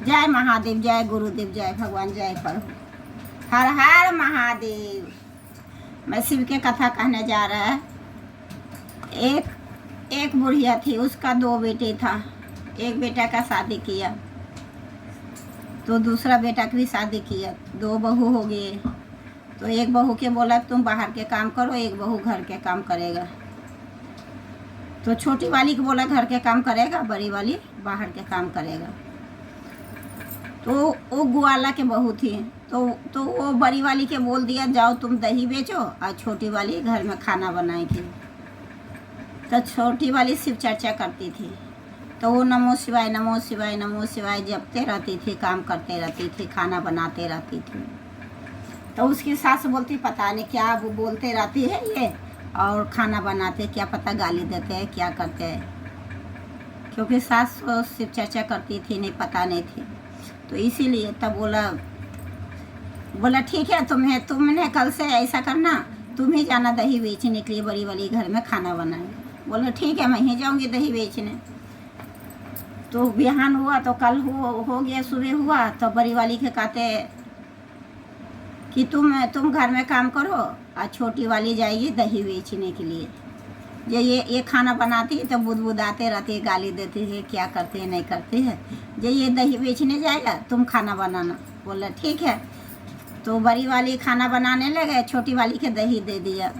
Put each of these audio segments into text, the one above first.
जय महादेव, जय गुरुदेव, जय भगवान, जय प्रभु, हर हर महादेव। मैं शिव के कथा कहने जा रहा है। एक बुढ़िया थी, उसका 2 बेटे था। एक बेटा का शादी किया तो दूसरा बेटा की भी शादी किया, 2 बहू हो गए। तो एक बहू के बोला तुम बाहर के काम करो, एक बहू घर के काम करेगा। तो छोटी वाली को बोला घर के काम करेगा, बड़ी वाली बाहर के काम करेगा। तो वो ग्वाला के बहू थी, तो वो बड़ी वाली के बोल दिया जाओ तुम दही बेचो और छोटी वाली घर में खाना बनाएगी। तो छोटी वाली शिव चर्चा करती थी, तो वो नमो शिवाय नमो शिवाय नमो शिवाय जपते रहती थी, काम करते रहती थी, खाना बनाते रहती थी। तो उसकी सास बोलती पता नहीं क्या वो बोलते रहती है ये, और खाना बनाते क्या पता गाली देते हैं क्या करते हैं, क्योंकि सास शिव चर्चा करती थी, नहीं पता नहीं थी। तो इसीलिए तब बोला ठीक है, तुमने कल से ऐसा करना, तुम ही जाना दही बेचने के लिए, बड़ी वाली घर में खाना बनाए। बोला ठीक है, मैं ही जाऊंगी दही बेचने। तो बिहान हुआ तो कल हो गया, सुबह हुआ तो बड़ी वाली के कहते कि तुम घर में काम करो और छोटी वाली जाएगी दही बेचने के लिए। ये खाना बनाती है तो बुदबुदाते रहती है, गाली देती है, क्या करते हैं नहीं करते हैं। ये दही बेचने जाएगा, तुम खाना बनाना। बोला ठीक है। तो बड़ी वाली खाना बनाने लगे, छोटी वाली के दही दे दिया।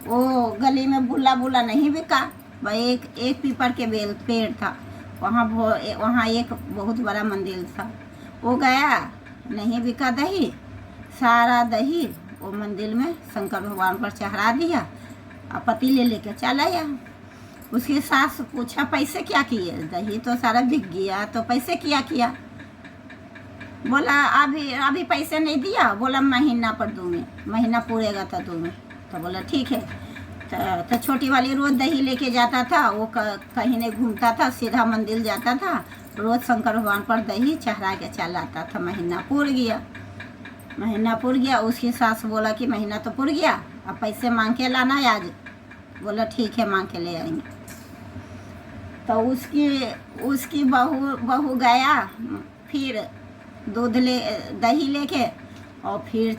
वो गली में बुला नहीं बिका भाई, एक पीपल के पेड़ था, वहाँ एक बहुत बड़ा मंदिर था। वो गया, नहीं बिका दही, सारा दही वो मंदिर में शंकर भगवान पर चढ़ा दिया और पतीले लेके चला आया। उसकी सास पूछा पैसे क्या किए, दही तो सारा बिक गया, तो पैसे क्या किया। बोला अभी पैसे नहीं दिया। बोला महीना पर दूंगी, महीना पूरेगा तो दूंगी। तो बोला ठीक है। तो छोटी वाली रोज़ दही लेके जाता था, वो कहीं नहीं घूमता था, सीधा मंदिर जाता था, रोज़ शंकर भगवान पर दही चढ़ा के चला आता था। महीना पूर गया। उसकी सास बोला कि महीना तो पूर गया, अब पैसे मांग के लाना है आज। बोला ठीक है, मांग के ले आएंगे। तो उसकी बहू गया, फिर दही लेके और फिर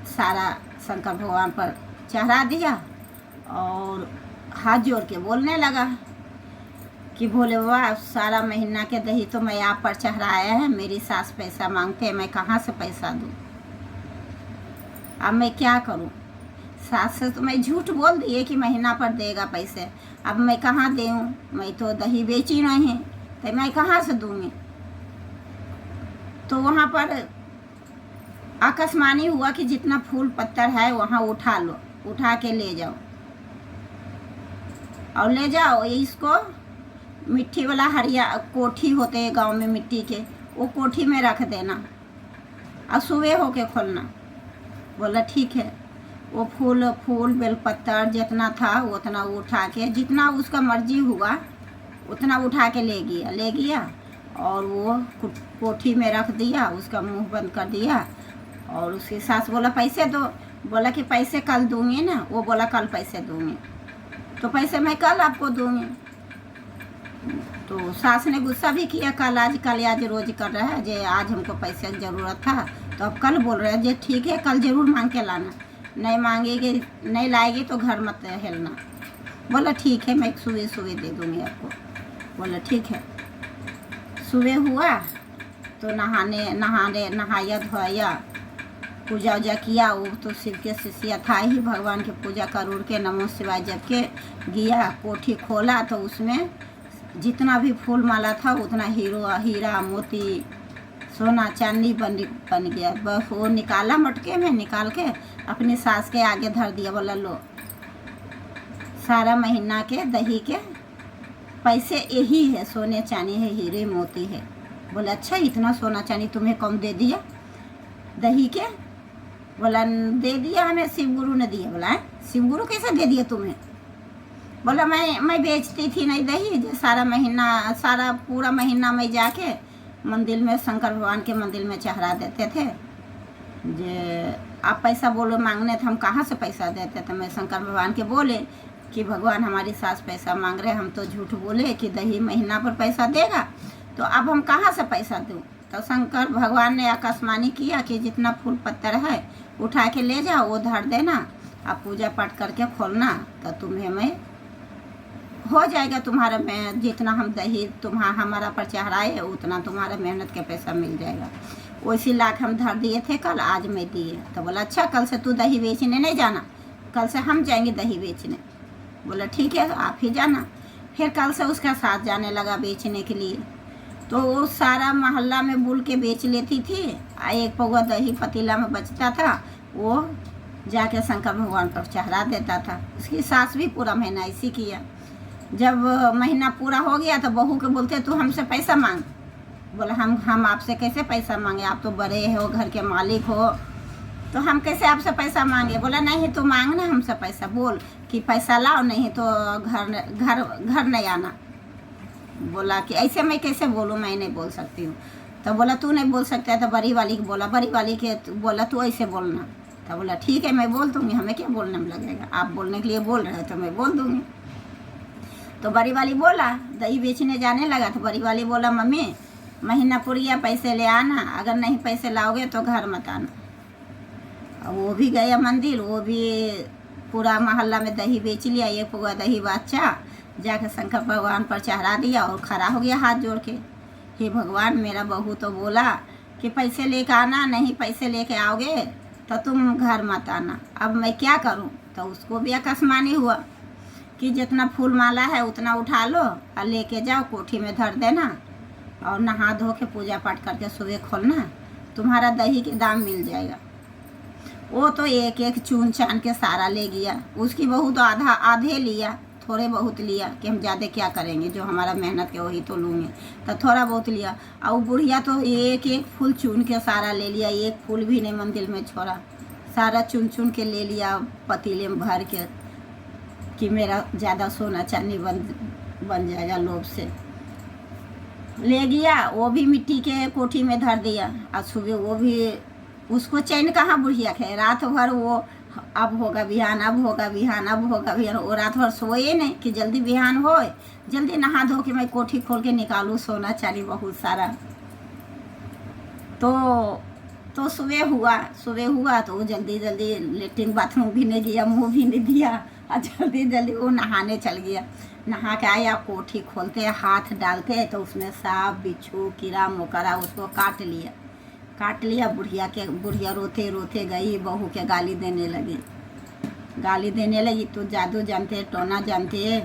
सारा शंकर भगवान पर चढ़ा दिया और हाथ जोड़ के बोलने लगा कि भोले बाबा सारा महीना के दही तो मैं आप पर चढ़ाया है, मेरी सास पैसा मांगते हैं, मैं कहाँ से पैसा दूँ, अब मैं क्या करूँ। सास से तो मैं झूठ बोल दिए कि महीना पर देगा पैसे, अब मैं कहाँ दूँ, मैं तो दही बेची नहीं, तो मैं कहाँ से दूँगी। तो वहाँ पर आकाशवाणी हुआ कि जितना फूल पत्थर है वहाँ उठा लो, उठा के ले जाओ और ले जाओ इसको मिट्टी वाला हरिया कोठी होते हैं गांव में मिट्टी के, वो कोठी में रख देना और सुबह होके खोलना। बोला ठीक है। वो फूल बेलपत्तर जितना था उतना उठा के, जितना उसका मर्जी हुआ उतना उठा के ले गया और वो कोठी में रख दिया, उसका मुंह बंद कर दिया। और उसकी सास बोला पैसे दो। बोला कि पैसे कल दूंगी ना। वो बोला कल पैसे दूंगी। तो पैसे मैं कल आपको दूंगी। तो सास ने गुस्सा भी किया, कल आज रोज कर रहा है, जे आज हमको पैसे की ज़रूरत था तो अब कल बोल रहे हैं, जे ठीक है कल ज़रूर मांग के लाना, नहीं मांगेगी नहीं लाएगी तो घर मत हिलना। बोला ठीक है, मैं सुबह दे दूँगी आपको। बोला ठीक है। सुबह हुआ तो नहाया धोया, पूजा उजा किया। वो तो शिव के शिष्य था ही, भगवान की पूजा कर के नमो शिवाय जब के गया, कोठी खोला तो उसमें जितना भी फूल माला था उतना हीरा मोती सोना चांदी बन गया। बस वो निकाला, मटके में निकाल के अपनी सास के आगे धर दिया। बोला लो सारा महीना के दही के पैसे यही है, सोने चांदी है, हीरे मोती है। बोला अच्छा, इतना सोना चांदी तुम्हें कम दे दिया दही के। बोला दे दिया हमें, शिव गुरु ने दिया। बोला शिव गुरु कैसे दे दिया तुम्हें। बोला मैं बेचती थी नहीं दही, जो सारा पूरा महीना में जाके मंदिर में शंकर भगवान के मंदिर में चढ़ा देते थे। जे आप पैसा बोलो मांगने थे, हम कहाँ से पैसा देते थे। मैं शंकर भगवान के बोले कि भगवान हमारी सास पैसा मांग रहे, हम तो झूठ बोले कि दही महीना पर पैसा देगा, तो अब हम कहाँ से पैसा दूँ। तो शंकर भगवान ने आकाशवाणी किया कि जितना फूल पत्तर है उठा के ले जाओ, वो धर देना, आप पूजा पाठ करके खोलना, तो तुम्हें मैं हो जाएगा, तुम्हारा मैं जितना हम दही हमारा पर चढ़ाए उतना तुम्हारा मेहनत के पैसा मिल जाएगा। वैसी लाख हम धर दिए थे कल, आज मैं दिए। तो बोला अच्छा कल से तू दही बेचने नहीं जाना, कल से हम जाएंगे दही बेचने। बोला ठीक है आप ही जाना। फिर कल से उसका साथ जाने लगा बेचने के लिए। तो वो सारा मोहल्ला में बुल के बेच लेती थी। एक पौवा दही पतीला में बचता था, वो जाके शंकर भगवान पर चढ़ा देता था। उसकी सास भी पूरा महीना ऐसी किया। जब महीना पूरा हो गया तो बहू के बोलते तू हमसे पैसा मांग। बोला हम आपसे कैसे पैसा मांगे, आप तो बड़े हो, घर के मालिक हो, तो हम कैसे आपसे पैसा मांगे। बोला नहीं तो मांगना हमसे पैसा, बोल कि पैसा लाओ, नहीं तो घर नहीं आना। बोला कि ऐसे मैं कैसे बोलूँ, मैं नहीं बोल सकती हूँ। तो बोला तू नहीं बोल सकता है तो बड़ी वाली को बोला, बड़ी वाली के बोला तू ऐसे बोलना। तो बोला ठीक है मैं बोल दूँगी, हमें क्या बोलने में लगेगा, आप बोलने के लिए बोल रहे हो तो मैं बोल दूँगी। तो बड़ी वाली बोला, दही बेचने जाने लगा तो बड़ी वाली बोला मम्मी महीना पूरिया पैसे ले आना, अगर नहीं पैसे लाओगे तो घर मत आना। वो भी गया मंदिर, वो भी पूरा मोहल्ला में दही बेच लिया। ये पूरा दही बादशाह जाकर शंकर भगवान पर चढ़ा दिया और खड़ा हो गया हाथ जोड़ के, हे भगवान मेरा बहू तो बोला कि पैसे लेके आना, नहीं पैसे लेके आओगे तो तुम घर मत आना, अब मैं क्या करूं। तो उसको भी आकाशवाणी हुआ कि जितना फूल माला है उतना उठा लो और लेके जाओ, कोठी में धर देना और नहा धो के पूजा पाठ करके सुबह खोलना, तुम्हारा दही के दाम मिल जाएगा। वो तो एक एक चुन चान के सारा ले गया। उसकी बहू तो आधे लिया, थोड़े बहुत लिया कि हम ज़्यादा क्या करेंगे, जो हमारा मेहनत के वही तो लूँगे, तो थोड़ा बहुत लिया। और बुढ़िया तो एक एक फूल चुन के सारा ले लिया, एक फूल भी नहीं मंदिर में छोड़ा, सारा चुन चुन के ले लिया पतीले में भर के कि मेरा ज़्यादा सोना चांदी बन जाएगा, लोभ से ले गया। वो भी मिट्टी के कोठी में धर दिया। और सुबह वो भी, उसको चैन कहाँ बुढ़िया खे, रात भर वो अब होगा बिहान, अब होगा बिहान, अब होगा बिहान। वो रात भर सोए नहीं कि जल्दी बिहान हो, जल्दी नहा धो के मैं कोठी खोल के निकालूँ सोना चांदी बहुत सारा। तो सुबह हुआ तो वो जल्दी लेटरिन बाथरूम भी नहीं गया, मुँह भी नहीं दिया, और जल्दी वो नहाने चल गया। नहा के आया, कोठी खोलते हाथ डालते तो उसमें सांप बिच्छू कीड़ा मकोड़ा उसको काट लिया। बुढ़िया रोते रोते गई, बहू के गाली देने लगी तू जादू जानते, टोना जानते,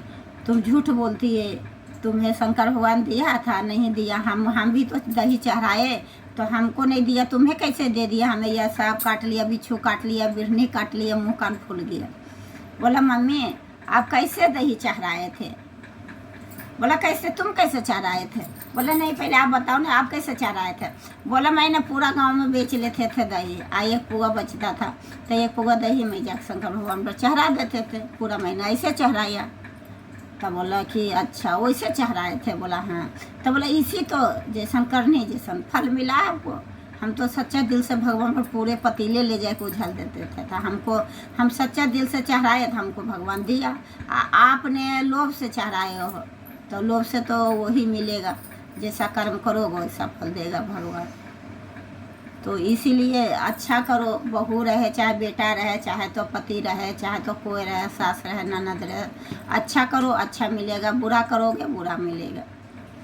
तुम झूठ बोलती है, तुम्हें शंकर भगवान दिया था, नहीं दिया, हम भी तो दही चढ़ाए तो हमको नहीं दिया, तुम्हें कैसे दे दिया, हमें यह सांप काट लिया, बिच्छू काट लिया, बिढ़नी काट लिया, मुँह कान फूल गया। बोला मम्मी आप कैसे दही चढ़ाए थे। बोला कैसे, तुम कैसे चढ़ाए थे। बोला नहीं पहले आप बताओ ना आप कैसे चढ़ाए थे। बोला मैंने पूरा गांव में बेच लेते थे दही, एक पुआ बचता था तो एक पुआ दही में जाकर शंकर भगवान पर चढ़ा देते थे, पूरा महीना ऐसे चढ़ाया। तो बोला कि अच्छा वैसे चढ़ाए थे। बोला हाँ। तो बोला इसी तो जैसन करने जैसन फल मिला आपको, हम तो सच्चा दिल से भगवान पर पूरे पतीले ले जाके उछल देते थे, तो हम सच्चा दिल से चढ़ाए तो हमको भगवान दिया। आपने लोभ से चढ़ाए हो तो लोभ से तो वही मिलेगा, जैसा कर्म करोगे वैसा फल देगा भगवान। तो इसीलिए अच्छा करो, बहू रहे चाहे बेटा रहे, चाहे तो पति रहे, चाहे तो कोई रहे, सास रहे ननद रहे, अच्छा करो अच्छा मिलेगा, बुरा करोगे बुरा मिलेगा।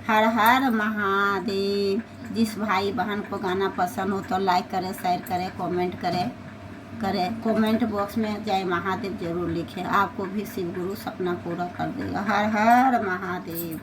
हर हर महादेव। जिस भाई बहन को गाना पसंद हो तो लाइक करें, शेयर करें, कमेंट करें। कमेंट बॉक्स में जय महादेव जरूर लिखें, आपको भी शिव गुरु सपना पूरा कर देगा। हर हर महादेव।